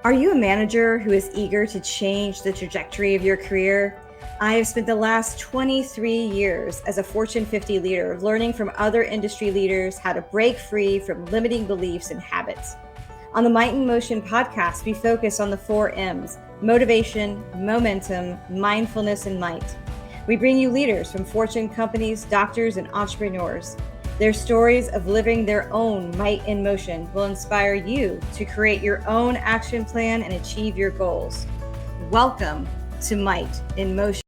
Are you a manager who is eager to change the trajectory of your career? I have spent the last 23 years as a Fortune 50 leader learning from other industry leaders how to break free from limiting beliefs and habits. On the Might in Motion podcast, we focus on the 4 M's: motivation, momentum, mindfulness, and might. We bring you leaders from Fortune companies, doctors, and entrepreneurs. Their stories of living their own might in motion will inspire you to create your own action plan and achieve your goals. Welcome to Might in Motion.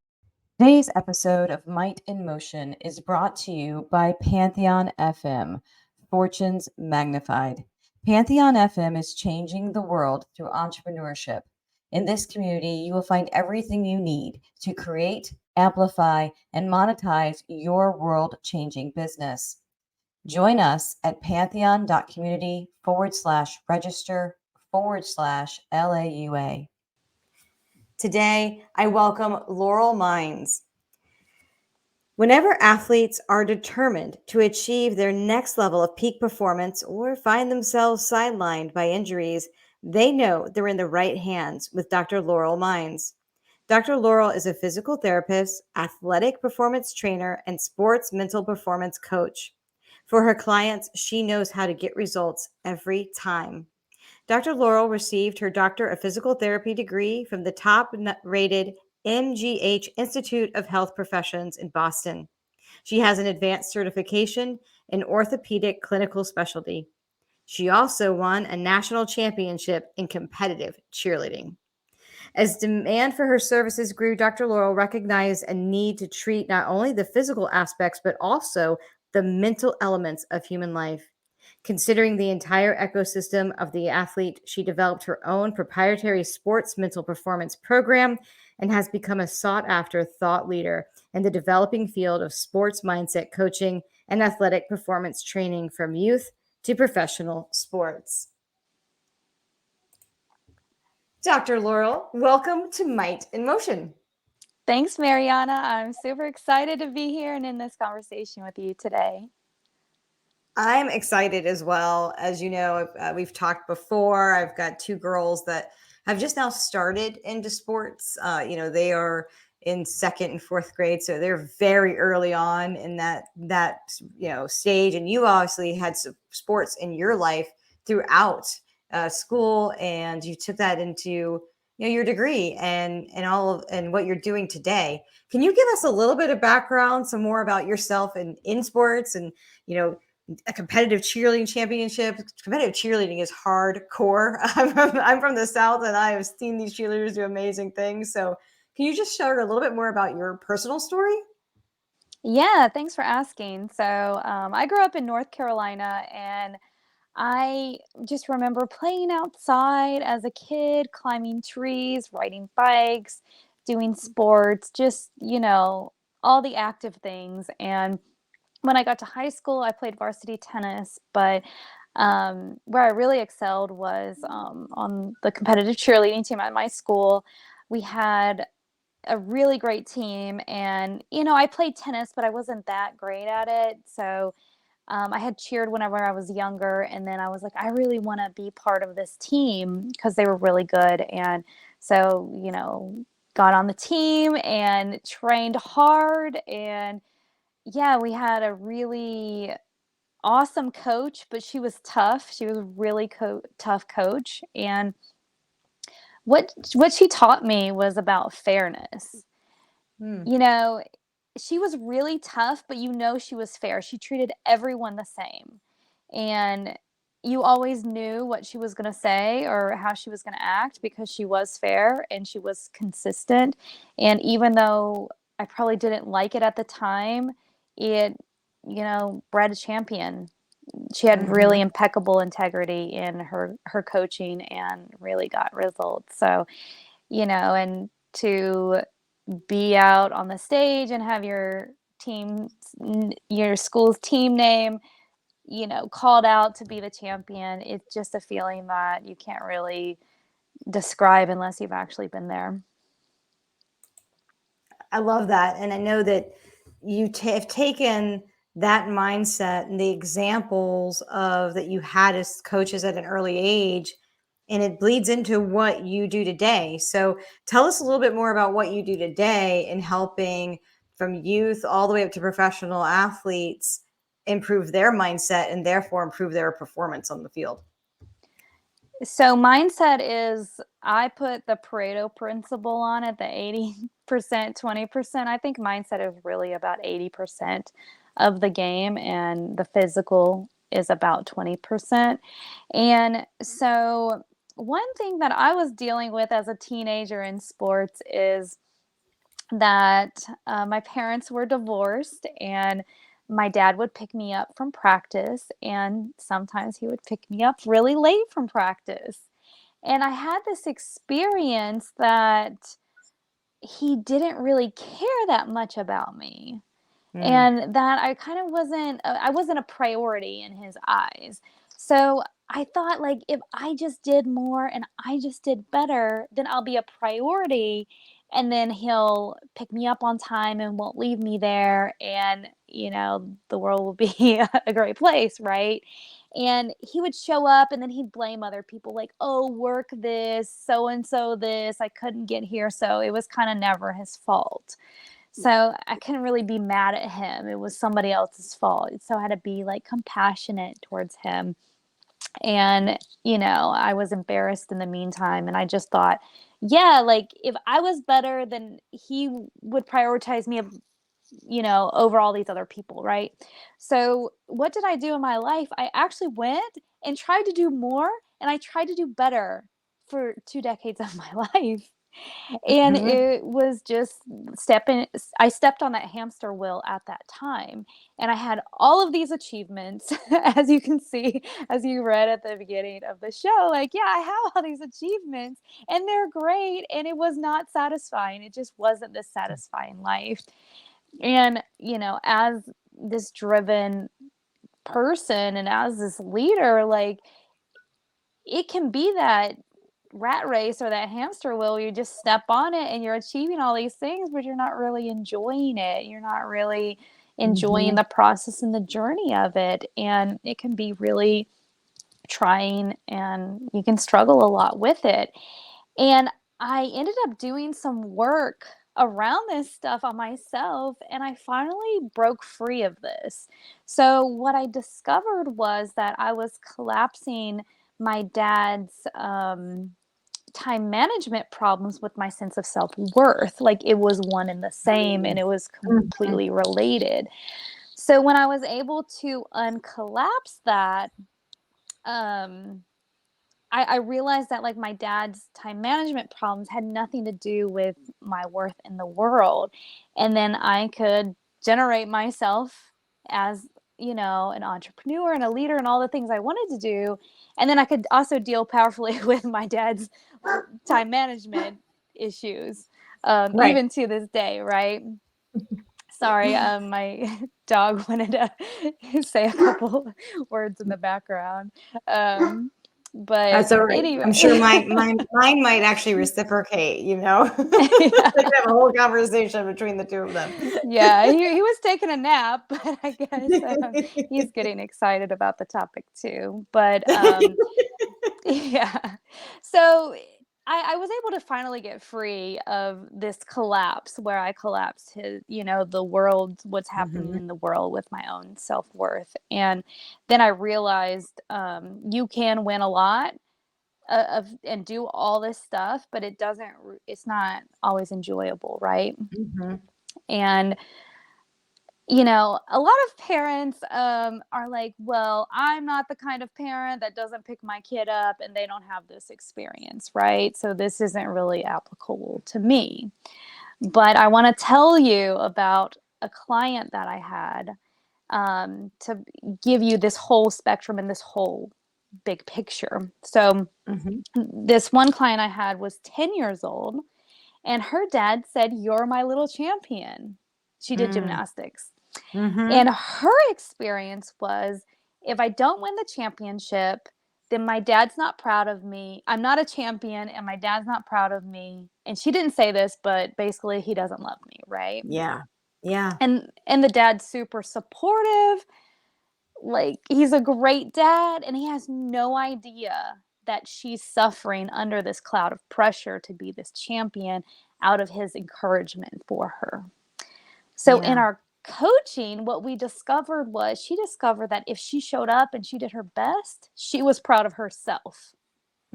Today's episode of Might in Motion is brought to you by Pantheon FM, Fortunes Magnified. Pantheon FM is changing the world through entrepreneurship. In this community, you will find everything you need to create, amplify, and monetize your world-changing business. Join us at pantheon.community/register/LAUA. Today, I welcome Laurel Mines. Whenever athletes are determined to achieve their next level of peak performance or find themselves sidelined by injuries, they know they're in the right hands with Dr. Laurel Mines. Dr. Laurel is a physical therapist, athletic performance trainer, and sports mental performance coach. For her clients, she knows how to get results every time. Dr. Laurel received her Doctor of Physical Therapy degree from the top-rated MGH Institute of Health Professions in Boston. She has an advanced certification in orthopedic clinical specialty. She also won a national championship in competitive cheerleading. As demand for her services grew, Dr. Laurel recognized a need to treat not only the physical aspects, but also the mental elements of human life. Considering the entire ecosystem of the athlete, she developed her own proprietary sports mental performance program and has become a sought-after thought leader in the developing field of sports mindset coaching and athletic performance training from youth to professional sports. Dr. Laurel, welcome to Might in Motion. Thanks, Mariana. I'm super excited to be here and in this conversation with you today. I'm excited as well. As you know, we've talked before. I've got two girls that have just now started into sports. They are in second and fourth grade, so they're very early on in that stage. And you obviously had some sports in your life throughout school, and you took that into your degree and what you're doing today. Can you give us a little bit of background, some more about yourself and in sports and a competitive cheerleading championship? Competitive cheerleading is hardcore. I'm from the South, and I have seen these cheerleaders do amazing things. So can you just share a little bit more about your personal story? Yeah, thanks for asking. So I grew up in North Carolina, and I just remember playing outside as a kid, climbing trees, riding bikes, doing sports, just, all the active things. And when I got to high school, I played varsity tennis, but where I really excelled was on the competitive cheerleading team at my school. We had a really great team, and I played tennis, but I wasn't that great at it. So I had cheered whenever I was younger, and then I was like, I really want to be part of this team because they were really good. And so, got on the team and trained hard. And yeah, we had a really awesome coach, but she was tough. She was a really tough coach. And what she taught me was about fairness. Hmm. She was really tough, but she was fair. She treated everyone the same. And you always knew what she was going to say or how she was going to act because she was fair and she was consistent. And even though I probably didn't like it at the time, it, bred a champion. She had really impeccable integrity in her coaching and really got results. So, and to be out on the stage and have your school's team name, called out to be the champion. It's just a feeling that you can't really describe unless you've actually been there. I love that. And I know that you have taken that mindset and the examples of that you had as coaches at an early age and it bleeds into what you do today. So tell us a little bit more about what you do today in helping from youth all the way up to professional athletes improve their mindset and therefore improve their performance on the field. So mindset is, I put the Pareto principle on it, the 80%, 20%. I think mindset is really about 80% of the game, and the physical is about 20%. And so one thing that I was dealing with as a teenager in sports is that my parents were divorced, and my dad would pick me up from practice, and sometimes he would pick me up really late from practice. And I had this experience that he didn't really care that much about me, Mm. and that I wasn't a priority in his eyes. So I thought, like, if I just did more and I just did better, then I'll be a priority, and then he'll pick me up on time and won't leave me there, and the world will be a great place, right? And he would show up and then he'd blame other people, like, oh, work this, so and so this, I couldn't get here, so it was kind of never his fault. So I couldn't really be mad at him. It was somebody else's fault. So I had to be like compassionate towards him. And, I was embarrassed in the meantime. And I just thought, yeah, like if I was better, then he would prioritize me, over all these other people, right? So what did I do in my life? I actually went and tried to do more, and I tried to do better for 2 decades of my life. And Mhm. it was just stepping I stepped on that hamster wheel at that time, and I had all of these achievements, as you can see, as you read at the beginning of the show, like, yeah, I have all these achievements, and they're great, and it was not satisfying. It just wasn't this satisfying life. And, as this driven person and as this leader, like, it can be that rat race or that hamster wheel, you just step on it and you're achieving all these things, but you're not really enjoying it. You're not really enjoying Mhm. the process and the journey of it. And it can be really trying, and you can struggle a lot with it. And I ended up doing some work around this stuff on myself, and I finally broke free of this. So, what I discovered was that I was collapsing my dad's time management problems with my sense of self worth. Like it was one and the same, and it was Mhm. completely related. So, when I was able to uncollapse that, um, I realized that like my dad's time management problems had nothing to do with my worth in the world. And then I could generate myself as, an entrepreneur and a leader and all the things I wanted to do. And then I could also deal powerfully with my dad's time management issues, Right. even to this day, right? Sorry, my dog wanted to say a couple words in the background. Um, but That's all right. I'm sure anyway, mine might actually reciprocate, Like yeah, have a whole conversation between the two of them. yeah, he was taking a nap, but I guess he's getting excited about the topic too. But yeah. So I was able to finally get free of this collapse where I collapsed the world, what's happening Mhm. in the world with my own self worth. And then I realized you can win a lot and do all this stuff, but it's not always enjoyable, right? Mhm. And a lot of parents are like, well, I'm not the kind of parent that doesn't pick my kid up, and they don't have this experience, right? So this isn't really applicable to me. But I want to tell you about a client that I had, to give you this whole spectrum and this whole big picture. So Mhm. this one client I had was 10 years old, and her dad said, "You're my little champion." She did Mm. gymnastics. Mhm. And her experience was, if I don't win the championship, then my dad's not proud of me. I'm not a champion, and my dad's not proud of me. And she didn't say this, but basically he doesn't love me, right? Yeah. Yeah. And the dad's super supportive. Like, he's a great dad, and he has no idea that she's suffering under this cloud of pressure to be this champion out of his encouragement for her. So in Yeah. our coaching, what we discovered was she discovered that if she showed up and she did her best, she was proud of herself.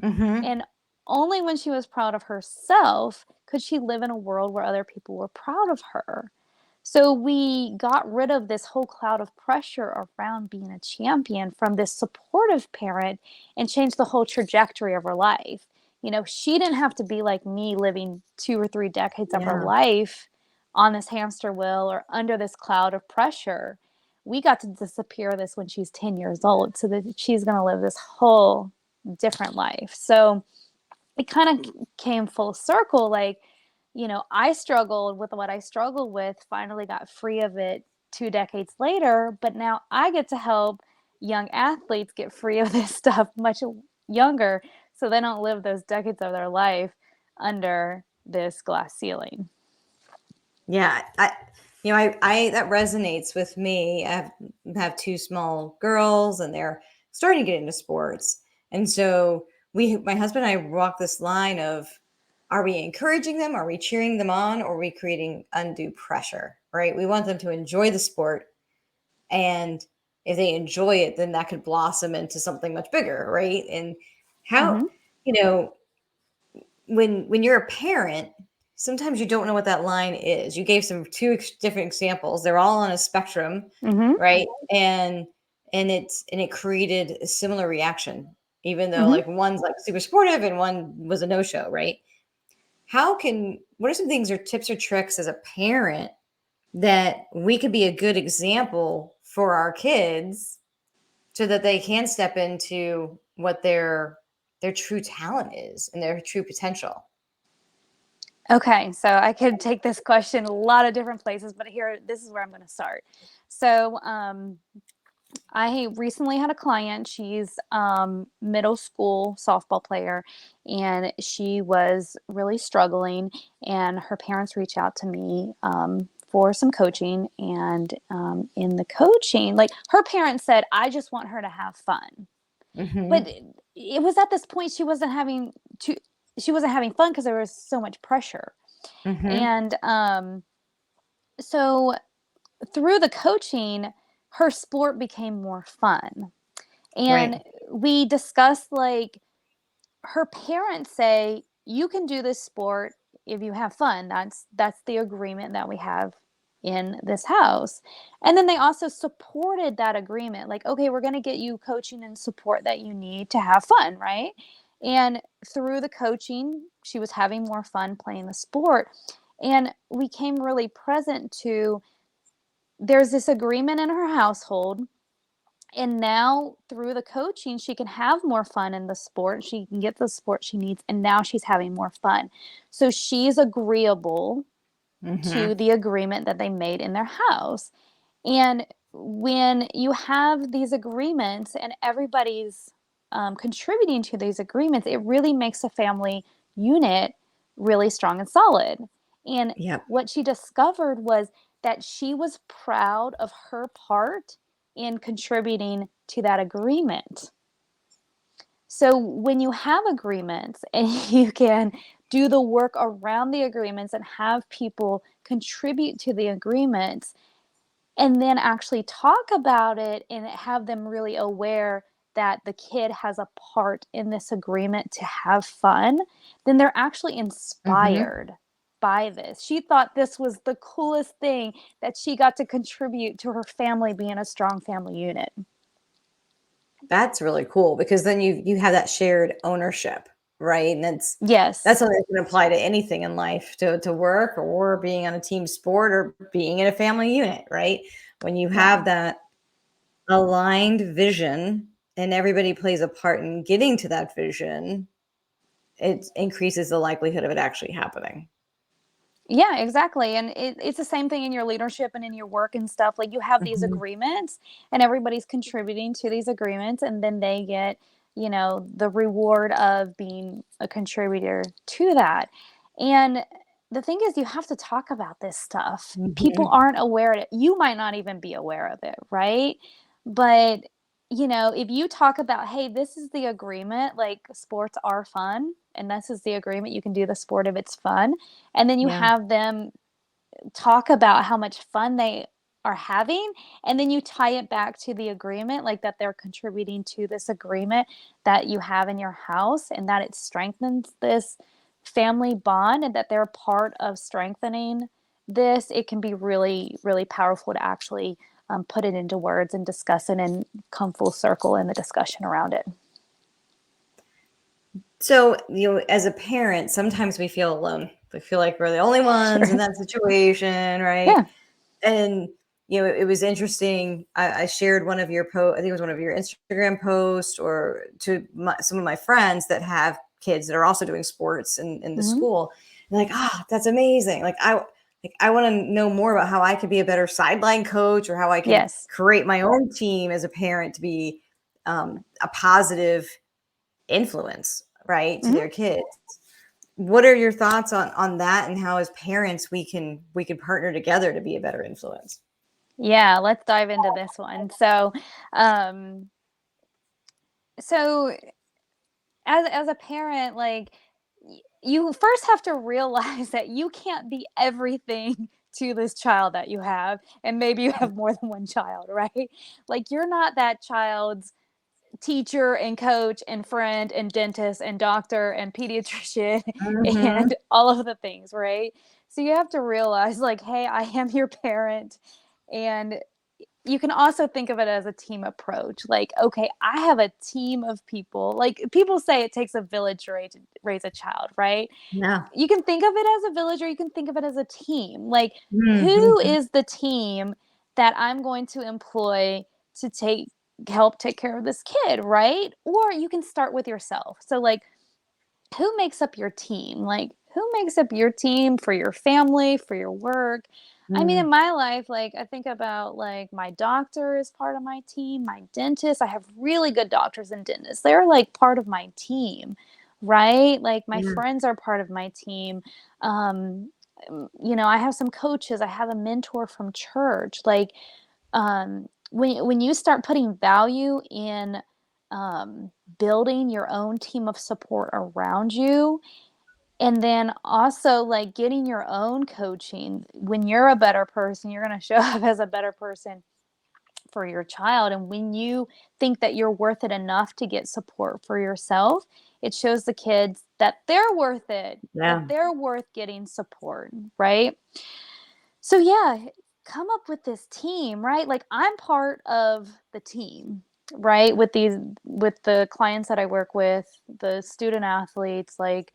Mm-hmm. And only when she was proud of herself could she live in a world where other people were proud of her. So we got rid of this whole cloud of pressure around being a champion from this supportive parent and changed the whole trajectory of her life. She didn't have to be like me living 2 or 3 decades of her Yeah. life on this hamster wheel or under this cloud of pressure. We got to disappear this when she's 10 years old so that she's going to live this whole different life. So it kind of came full circle. Like, I struggled with what I struggled with, finally got free of it 2 decades later, but now I get to help young athletes get free of this stuff much younger so they don't live those decades of their life under this glass ceiling. Yeah, I that resonates with me. I have two small girls, and they're starting to get into sports, and so my husband and I walk this line of, are we encouraging them? Are we cheering them on? Or are we creating undue pressure? Right? We want them to enjoy the sport, and if they enjoy it, then that could blossom into something much bigger, right? And how, Mm-hmm. you know, when you're a parent, sometimes you don't know what that line is. You gave some different examples. They're all on a spectrum, Mm-hmm. right? And it created a similar reaction, even though Mm-hmm. like one's like super supportive and one was a no-show, right? What are some things or tips or tricks as a parent that we could be a good example for our kids so that they can step into what their true talent is and their true potential? Okay, so I could take this question a lot of different places, but this is where I'm going to start. So, I recently had a client. She's middle school softball player, and she was really struggling. And her parents reached out to me for some coaching. And in the coaching, like her parents said, I just want her to have fun. Mm-hmm. But it was at this point she wasn't having fun because there was so much pressure. Mm-hmm. And so through the coaching, her sport became more fun. Right. And we discussed like her parents say you can do this sport if you have fun. That's the agreement that we have in this house. And then they also supported that agreement. Like, okay, we're going to get you coaching and support that you need to have fun, right? And through the coaching, she was having more fun playing the sport. And we came really present to there's this agreement in her household, and now through the coaching she can have more fun in the sport, she can get the support she needs, and now she's having more fun, so she's agreeable Mm-hmm. to the agreement that they made in their house. And when you have these agreements and everybody's contributing to these agreements, it really makes a family unit really strong and solid. And Yep. what she discovered was that she was proud of her part in contributing to that agreement. So when you have agreements and you can do the work around the agreements and have people contribute to the agreements, and then actually talk about it and have them really aware that the kid has a part in this agreement to have fun, then they're actually Mm-hmm. inspired by this. She thought this was the coolest thing that she got to contribute to her family being a strong family unit. That's really cool because then you have that shared ownership, right? And that's Yes. something that can apply to anything in life, to work or being on a team sport or being in a family unit, right? When you have Yeah. that aligned vision and everybody plays a part in getting to that vision, it increases the likelihood of it actually happening. Yeah, exactly. And it's the same thing in your leadership and in your work and stuff. Like you have these Mhm. agreements and everybody's contributing to these agreements, and then they get, the reward of being a contributor to that. And the thing is, you have to talk about this stuff. People Mhm. aren't aware of it. You might not even be aware of it, right? But if you talk about, hey, this is the agreement, like sports are fun, and this is the agreement, you can do the sport if it's fun. And then you Yeah. have them talk about how much fun they are having, and then you tie it back to the agreement, like that they're contributing to this agreement that you have in your house, and that it strengthens this family bond, and that they're part of strengthening this. It can be really, really powerful to actually put it into words and discuss it and come full circle in the discussion around it. So, as a parent, sometimes we feel alone. We feel like we're the only ones Sure. in that situation, right? Yeah. And it was interesting. I shared one of your I think it was one of your Instagram posts, or to some of my friends that have kids that are also doing sports in the Hmm. school. And like, that's amazing. I want to know more about how I could be a better sideline coach, or how I can Yes. create my own team as a parent to be a positive influence, right, to Hmm. their kids. What are your thoughts on that, and how as parents we can partner together to be a better influence? Yeah, let's dive into this one. Um, so as a parent, like, you first have to realize that you can't be everything to this child that you have, and maybe you have more than one child, right? Like, you're not that child's teacher and coach and friend and dentist and doctor and pediatrician Mhm. and all of the things, right? So you have to realize, like, hey, I am your parent. And you can also think of it as a team approach. Like, okay, I have a team of people. Like, people say it takes a village to raise a child, right? Yeah. You can think of it as a village, or you can think of it as a team. Like, who Mhm. is the team that I'm going to employ to help take care of this kid, right? Or you can start with yourself. So, like, who makes up your team? Like, who makes up your team for your family, for your work? I mean, in Mm. my life, like, I think about, like, my doctor is part of my team, my dentist. I have really good doctors and dentists. They're like part of my team, right? Like, my Yeah. friends are part of my team. Um, I have some coaches. I have a mentor from church. Like, when you start putting value in building your own team of support around you, and then also, like, getting your own coaching, when you're a better person, you're going to show up as a better person for your child. And when you think that you're worth it enough to get support for yourself, it shows the kids that they're worth it, that Yeah. they're worth getting support, right? So yeah, come up with this team, right? Like, I'm part of the team, right? With the clients that I work with, the student athletes, like,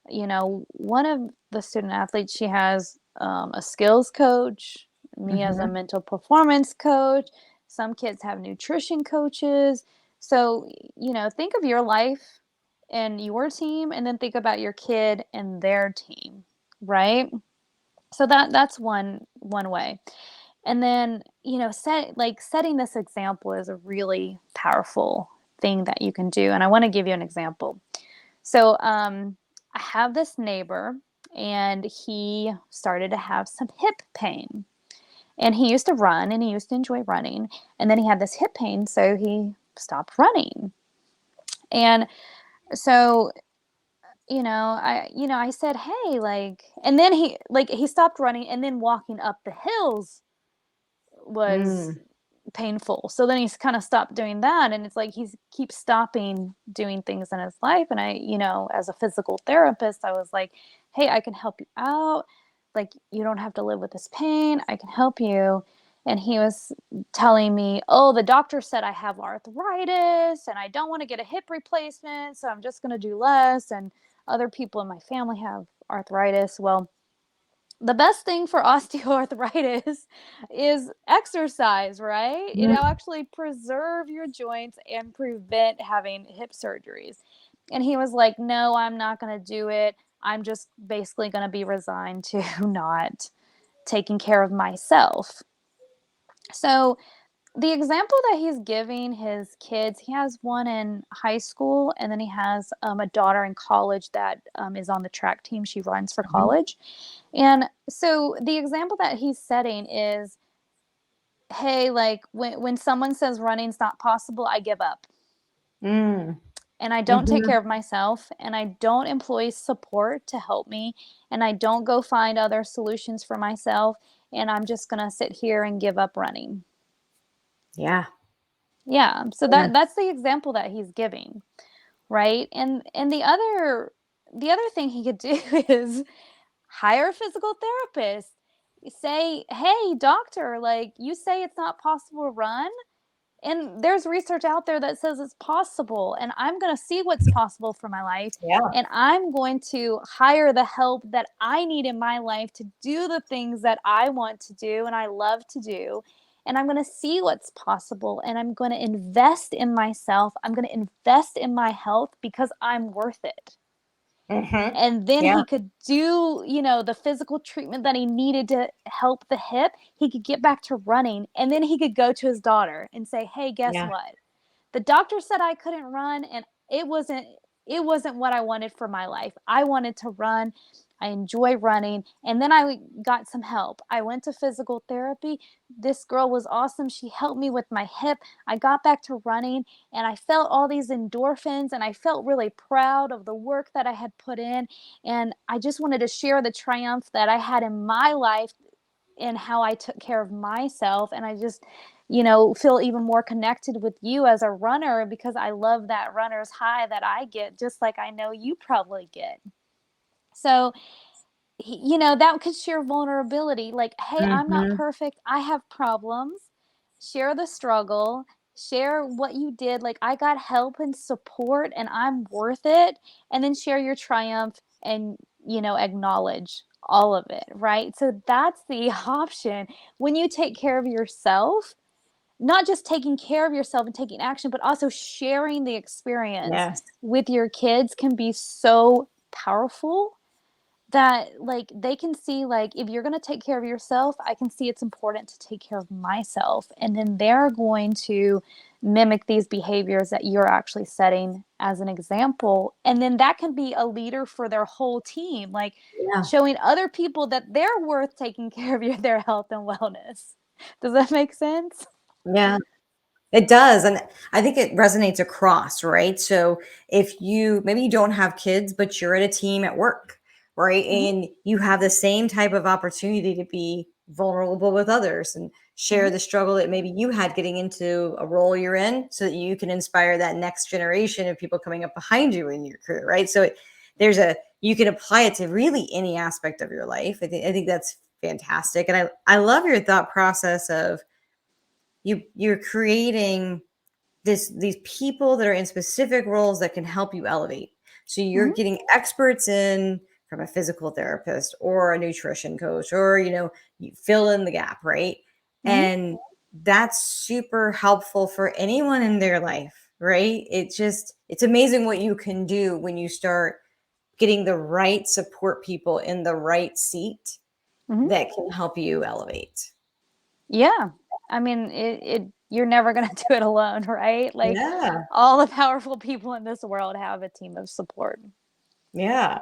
one of the student athletes, she has a skills coach, me as a Mhm. mental performance coach. Some kids have nutrition coaches. So, think of your life and your team, and then think about your kid and their team, right? So that's one way. And then, setting this example is a really powerful thing that you can do. And I want to give you an example. So, I have this neighbor, and he started to have some hip pain. And he used to run, and he used to enjoy running. And then he had this hip pain, so he stopped running. And so, I said, "Hey, like," and then he stopped running, and then walking up the hills was Mm. painful. So then he's kind of stopped doing that, and it's like he's keeps stopping doing things in his life. And as a physical therapist, I was like, "Hey, I can help you out. Like, you don't have to live with this pain. I can help you." And he was telling me, "Oh, the doctor said I have arthritis, and I don't want to get a hip replacement, so I'm just going to do less, and other people in my family have arthritis." Well, the best thing for osteoarthritis is exercise, right? It'll Mm. actually preserve your joints and prevent having hip surgeries. And he was like, "No, I'm not going to do it. I'm just basically going to be resigned to not taking care of myself." So, the example that he's giving his kids, he has one in high school, and then he has a daughter in college that is on the track team. She runs for Mhm. college. And so the example that he's setting is, hey, like when someone says running's not possible, I give up. Mm. And I don't take Mhm. care of myself, and I don't employ support to help me, and I don't go find other solutions for myself, and I'm just going to sit here and give up running. Yeah. Yeah, so Yeah. that's the example that he's giving, right? And the other thing he could do is hire a physical therapist. Say, "Hey, doctor, like you say it's not possible to run, and there's research out there that says it's possible, and I'm going to see what's possible for my life, Yeah. and I'm going to hire the help that I need in my life to do the things that I want to do and I love to do, and I'm going to see what's possible, and I'm going to invest in myself. I'm going to invest in my health because I'm worth it." Mhm. And then Yeah. he could do, the physical treatment that he needed to help the hip. He could get back to running, and then he could go to his daughter and say, "Hey, guess Yeah. what? The doctor said I couldn't run, and it wasn't what I wanted for my life. I wanted to run. I enjoy running, and then I got some help. I went to physical therapy. This girl was awesome. She helped me with my hip. I got back to running, and I felt all these endorphins, and I felt really proud of the work that I had put in, and I just wanted to share the triumph that I had in my life and how I took care of myself. And I just, feel even more connected with you as a runner because I love that runner's high that I get, just like I know you probably get." So, that could share vulnerability. Like, "Hey, I'm not Mhm. perfect. I have problems." Share the struggle, share what you did. Like, "I got help and support and I'm worth it." And then share your triumph and, acknowledge all of it, right? So that's the option when you take care of yourself, not just taking care of yourself and taking action, but also sharing the experience Yes. with your kids can be so powerful that, like, they can see, like, if you're gonna take care of yourself, I can see it's important to take care of myself, and then they're going to mimic these behaviors that you're actually setting as an example, and then that can be a leader for their whole team, like, Yeah. showing other people that they're worth taking care of their health and wellness. Does that make sense? Yeah. It does, and I think it resonates across, right? So if maybe you don't have kids, but you're at a team at work, right? Mhm, And you have the same type of opportunity to be vulnerable with others and share mhm, the struggle that maybe you had getting into a role you're in so that you can inspire that next generation of people coming up behind you in your career, right? So you can apply it to really any aspect of your life. I think that's fantastic. And I love your thought process of you're creating these people that are in specific roles that can help you elevate. So you're mhm, getting experts in from a physical therapist or a nutrition coach or you fill in the gap, right? mhm, And that's super helpful for anyone in their life, right? It's amazing what you can do when you start getting the right support people in the right seat mhm. that can help you elevate. Yeah. I mean, it you're never gonna do it alone, right? Like, Yeah. all the powerful people in this world have a team of support. Yeah.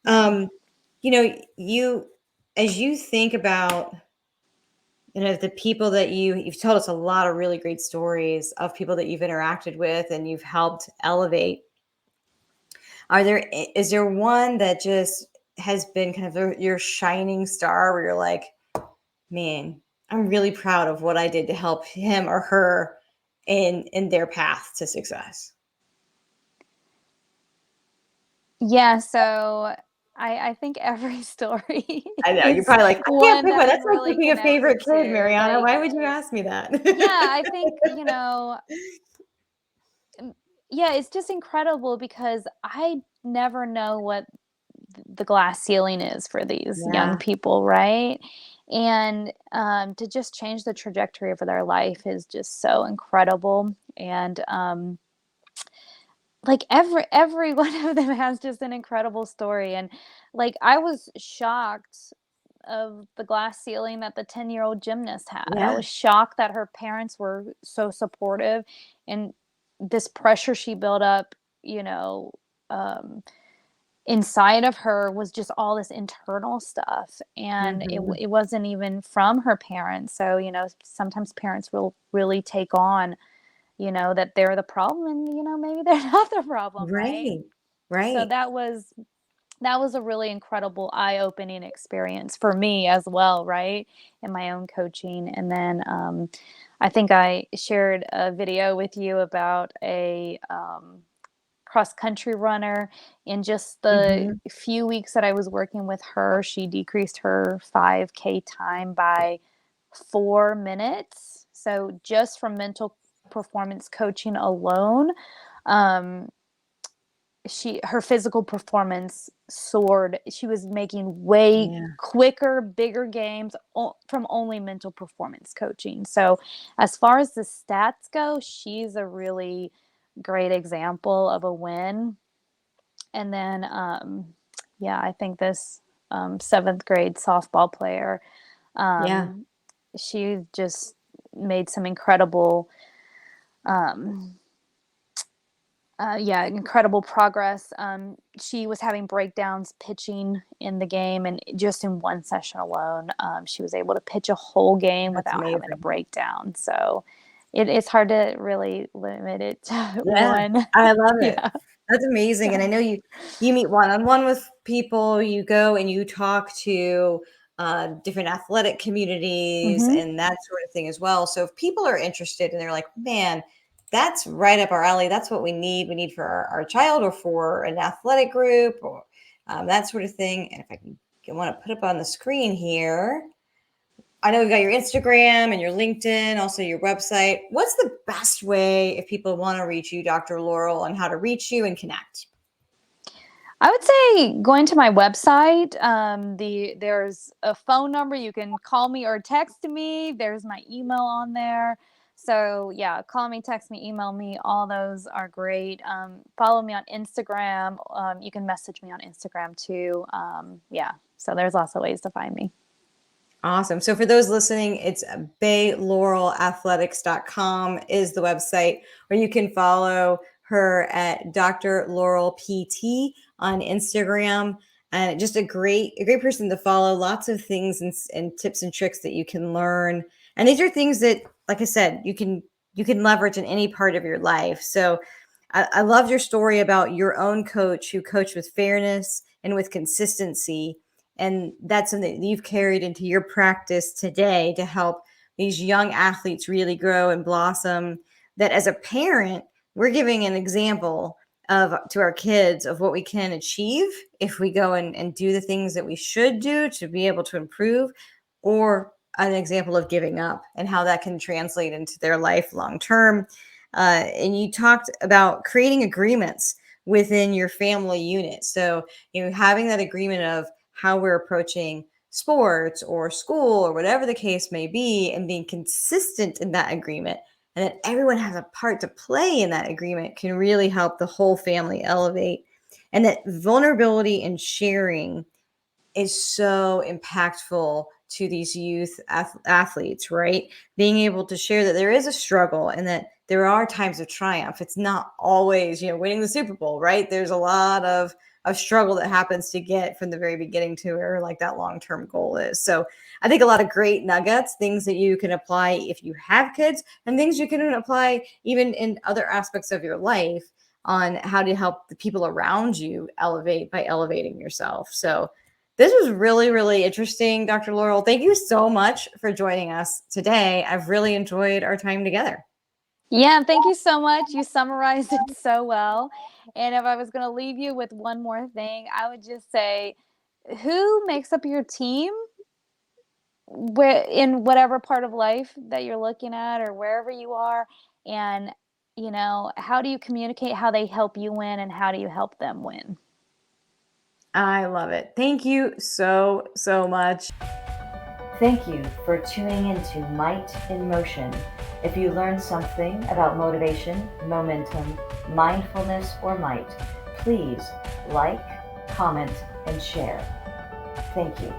Yeah. You as you think about, the people that you've told us a lot of really great stories of people that you've interacted with and you've helped elevate. Is there one that just has been kind of your shining star where you're like, man, I'm really proud of what I did to help him or her in their path to success? Yeah, so I think every story I know you're is probably like, I can't one pick that one. I That's like really picking a favorite connected kid, to, Mariana. like, Why would you ask me that? yeah, I think, mm, yeah, it's just incredible because I never know what the glass ceiling is for these young Yeah. people, right? And to just change the trajectory of their life is just so incredible. And like every one of them has just an incredible story. And like I was shocked of the glass ceiling that the 10-year-old gymnast had. I Yeah. was shocked that her parents were so supportive and this pressure she built up, you know, um, inside of her was just all this internal stuff, and Mhm. it wasn't even from her parents. So, sometimes parents will really take on, that they're the problem, and, maybe they're not the problem, right? Right. So Right. that was a really incredible eye-opening experience for me as well, right? In my own coaching. And then I think I shared a video with you about a cross country runner. In just the Mhm. few weeks that I was working with her, she decreased her 5K time by 4 minutes. So just from mental performance coaching alone, um, her physical performance soared. She was making way Yeah. quicker, bigger games from only mental performance coaching. So, as far as the stats go, she's a really great example of a win. And then, yeah, I think this seventh grade softball player, Yeah. um, she just made some incredible um, yeah, incredible progress. She was having breakdowns pitching in the game, and just in one session alone, she was able to pitch a whole game That's without having a amazing. breakdown. So it's hard to really limit it to Yeah, one. I love it. Yeah. That's amazing, and I know you meet one-on-one with people, you go and you talk to, different athletic communities Hmm. and that sort of thing as well, so if people are interested and they're like, "Man, that's right up our alley, that's what we need for our child or for an athletic group," or, that sort of thing, and if I wanna put up on the screen here, I know we've got your Instagram and your LinkedIn, also your website. What's the best way if people want to reach you, Dr. Laurel, on how to reach you and connect? I would say going to my website. There's a phone number you can call me or text me. There's my email on there. So yeah, call me, text me, email me. All those are great. Follow me on Instagram. You can message me on Instagram too. Yeah. So there's lots of ways to find me. Awesome. So for those listening, it's baylaurel.athletics.com is the website, or you can follow her at Dr. Laurel PT on Instagram. And just a great person to follow. Lots of things and tips and tricks that you can learn. And these are things that, like I said, you can leverage in any part of your life. So I loved your story about your own coach who coached with fairness and with consistency, and that's something that you've carried into your practice today to help these young athletes really grow and blossom. That as a parent, we're giving an example of to our kids of what we can achieve if we go and do the things that we should do to be able to improve, or an example of giving up and how that can translate into their life long term. And you talked about creating agreements within your family unit. So, having that agreement of how we're approaching sports or school or whatever the case may be, and being consistent in that agreement, and that everyone has a part to play in that agreement can really help the whole family elevate. And that vulnerability and sharing is so impactful to these youth athletes, right? Being able to share that there is a struggle and that there are times of triumph. It's not always, winning the Super Bowl, right? There's a lot of struggle that happens to get from the very beginning to where like that long-term goal is. So I think a lot of great nuggets, things that you can apply if you have kids, and things you can apply even in other aspects of your life on how to help the people around you elevate by elevating yourself. So this was really, really interesting, Dr. Laurel. Thank you so much for joining us today. I've really enjoyed our time together. Yeah, thank you so much. You summarized it so well. And if I was going to leave you with one more thing, I would just say, who makes up your team where in whatever part of life that you're looking at or wherever you are, and how do you communicate how they help you win and how do you help them win? I love it. Thank you so, so much. Thank you for tuning into Might in Motion. If you learned something about motivation, momentum, mindfulness, or might, please like, comment, and share. Thank you.